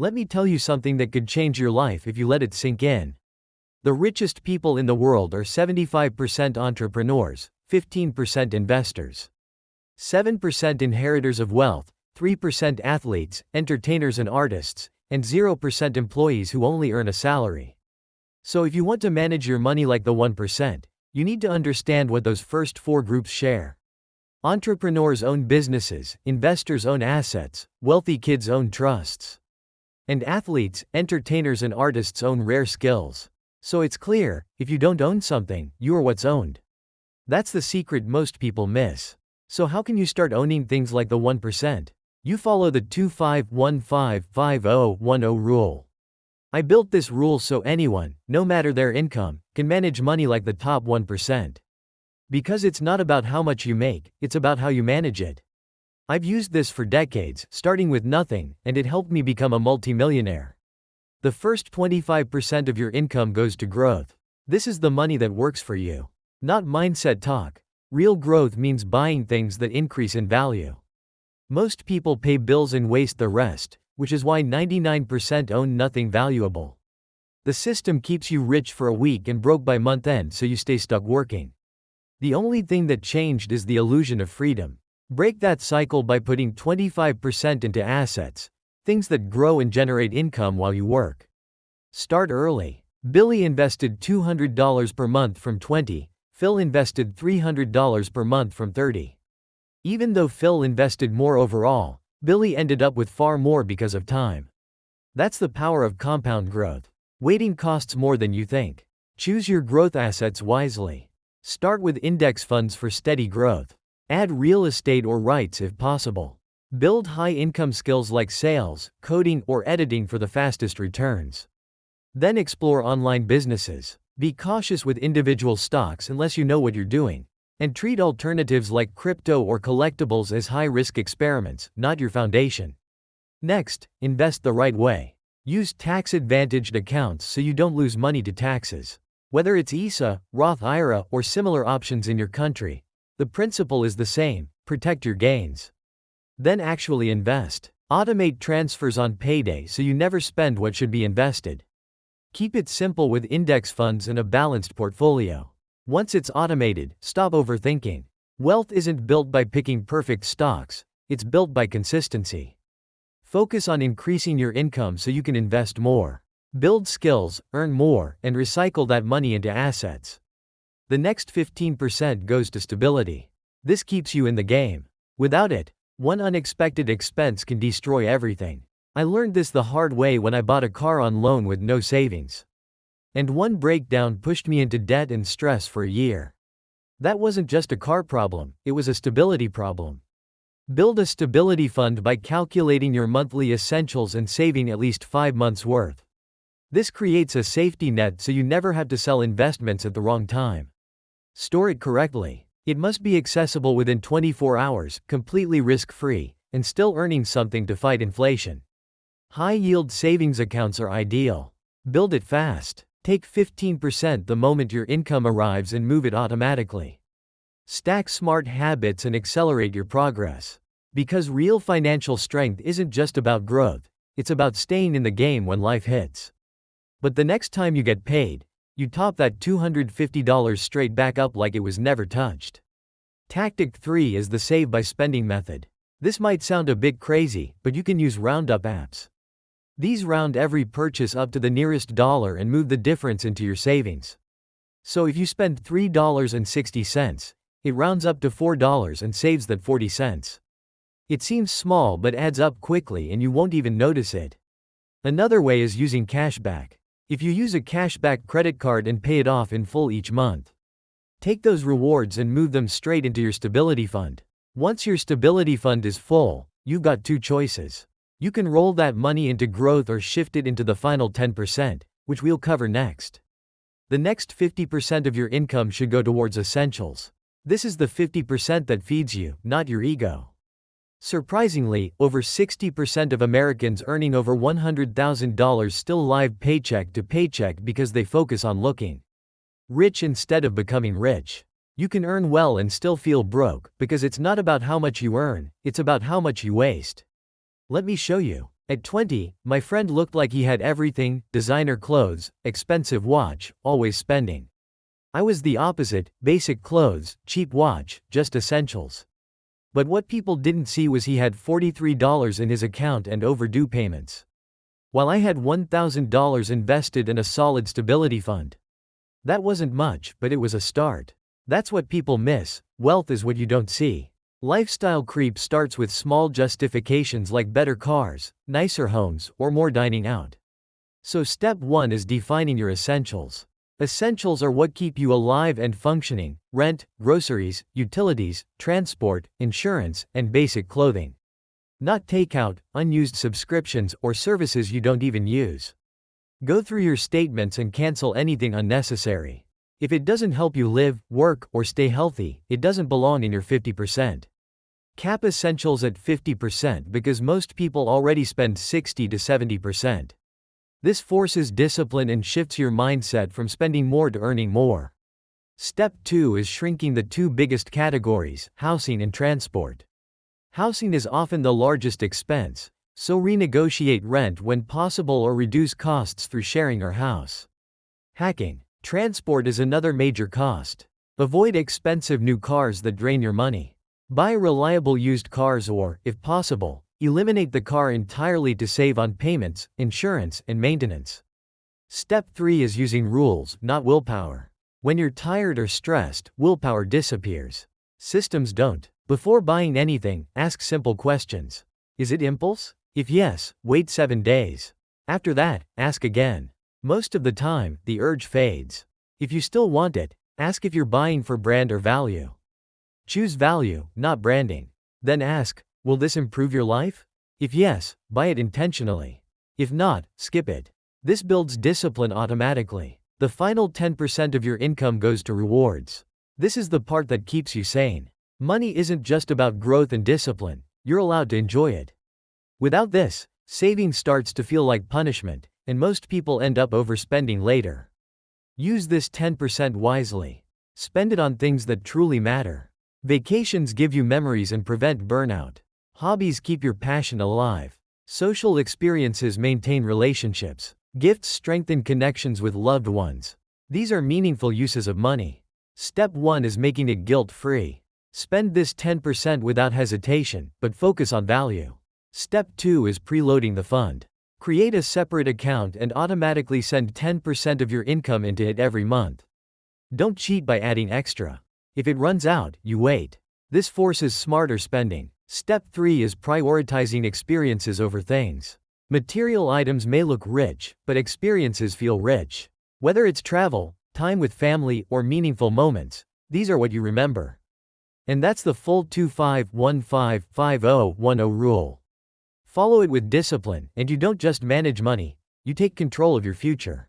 Let me tell you something that could change your life if you let it sink in. The richest people in the world are 75% entrepreneurs, 15% investors, 7% inheritors of wealth, 3% athletes, entertainers and artists, and 0% employees who only earn a salary. So if you want to manage your money like the 1%, you need to understand what those first four groups share. Entrepreneurs own businesses, investors own assets, wealthy kids own trusts, and athletes, entertainers and artists own rare skills. So it's clear, if you don't own something, you are what's owned. That's the secret most people miss. So how can you start owning things like the 1%? You follow the 25155010 rule. I built this rule so anyone, no matter their income, can manage money like the top 1%. Because it's not about how much you make, it's about how you manage it. I've used this for decades, starting with nothing, and it helped me become a multimillionaire. The first 25% of your income goes to growth. This is the money that works for you. Not mindset talk. Real growth means buying things that increase in value. Most people pay bills and waste the rest, which is why 99% own nothing valuable. The system keeps you rich for a week and broke by month end, so you stay stuck working. The only thing that changed is the illusion of freedom. Break that cycle by putting 25% into assets, things that grow and generate income while you work. Start early. Billy invested $200 per month from 20, Phil invested $300 per month from 30. Even though Phil invested more overall, Billy ended up with far more because of time. That's the power of compound growth. Waiting costs more than you think. Choose your growth assets wisely. Start with index funds for steady growth. Add real estate or REITs if possible. Build high-income skills like sales, coding, or editing for the fastest returns. Then explore online businesses. Be cautious with individual stocks unless you know what you're doing. And treat alternatives like crypto or collectibles as high-risk experiments, not your foundation. Next, invest the right way. Use tax-advantaged accounts so you don't lose money to taxes. Whether it's ISA, Roth IRA, or similar options in your country, the principle is the same: protect your gains. Then actually invest. Automate transfers on payday so you never spend what should be invested. Keep it simple with index funds and a balanced portfolio. Once it's automated, stop overthinking. Wealth isn't built by picking perfect stocks, it's built by consistency. Focus on increasing your income so you can invest more. Build skills, earn more, and recycle that money into assets. The next 15% goes to stability. This keeps you in the game. Without it, one unexpected expense can destroy everything. I learned this the hard way when I bought a car on loan with no savings. And one breakdown pushed me into debt and stress for a year. That wasn't just a car problem, it was a stability problem. Build a stability fund by calculating your monthly essentials and saving at least 5 months' worth. This creates a safety net so you never have to sell investments at the wrong time. Store it correctly. It must be accessible within 24 hours, completely risk-free, and still earning something to fight inflation. High-yield savings accounts are ideal. Build it fast. Take 15% the moment your income arrives and move it automatically. Stack smart habits and accelerate your progress. Because real financial strength isn't just about growth, it's about staying in the game when life hits. But the next time you get paid, you top that $250 straight back up like it was never touched. Tactic 3 is the save by spending method. This might sound a bit crazy, but you can use roundup apps. These round every purchase up to the nearest dollar and move the difference into your savings. So if you spend $3.60, it rounds up to $4 and saves that 40 cents. It seems small but adds up quickly and you won't even notice it. Another way is using cashback. If you use a cashback credit card and pay it off in full each month, take those rewards and move them straight into your stability fund. Once your stability fund is full, you've got two choices. You can roll that money into growth or shift it into the final 10%, which we'll cover next. The next 50% of your income should go towards essentials. This is the 50% that feeds you, not your ego. Surprisingly, over 60% of Americans earning over $100,000 still live paycheck to paycheck because they focus on looking rich instead of becoming rich. You can earn well and still feel broke because it's not about how much you earn, it's about how much you waste. Let me show you. At 20, my friend looked like he had everything: designer clothes, expensive watch, always spending. I was the opposite: basic clothes, cheap watch, just essentials. But what people didn't see was he had $43 in his account and overdue payments, while I had $1,000 invested in a solid stability fund. That wasn't much, but it was a start. That's what people miss: wealth is what you don't see. Lifestyle creep starts with small justifications like better cars, nicer homes, or more dining out. So step 1 is defining your essentials. Essentials are what keep you alive and functioning: rent, groceries, utilities, transport, insurance, and basic clothing. Not takeout, unused subscriptions, or services you don't even use. Go through your statements and cancel anything unnecessary. If it doesn't help you live, work, or stay healthy, it doesn't belong in your 50%. Cap essentials at 50% because most people already spend 60 to 70%. This forces discipline and shifts your mindset from spending more to earning more. Step 2 is shrinking the two biggest categories: housing and transport. Housing is often the largest expense, so renegotiate rent when possible or reduce costs through sharing your house. Hacking. Transport is another major cost. Avoid expensive new cars that drain your money. Buy reliable used cars or, if possible, eliminate the car entirely to save on payments, insurance, and maintenance. Step 3 is using rules, not willpower. When you're tired or stressed, willpower disappears. Systems don't. Before buying anything, ask simple questions. Is it impulse? If yes, wait 7 days. After that, ask again. Most of the time, the urge fades. If you still want it, ask if you're buying for brand or value. Choose value, not branding. Then ask, will this improve your life? If yes, buy it intentionally. If not, skip it. This builds discipline automatically. The final 10% of your income goes to rewards. This is the part that keeps you sane. Money isn't just about growth and discipline, you're allowed to enjoy it. Without this, saving starts to feel like punishment, and most people end up overspending later. Use this 10% wisely. Spend it on things that truly matter. Vacations give you memories and prevent burnout. Hobbies keep your passion alive. Social experiences maintain relationships. Gifts strengthen connections with loved ones. These are meaningful uses of money. Step 1 is making it guilt-free. Spend this 10% without hesitation, but focus on value. Step 2 is preloading the fund. Create a separate account and automatically send 10% of your income into it every month. Don't cheat by adding extra. If it runs out, you wait. This forces smarter spending. Step 3 is prioritizing experiences over things. Material items may look rich, but experiences feel rich. Whether it's travel, time with family, or meaningful moments, these are what you remember. And that's the full 25-15-50-10 rule. Follow it with discipline, and you don't just manage money, you take control of your future.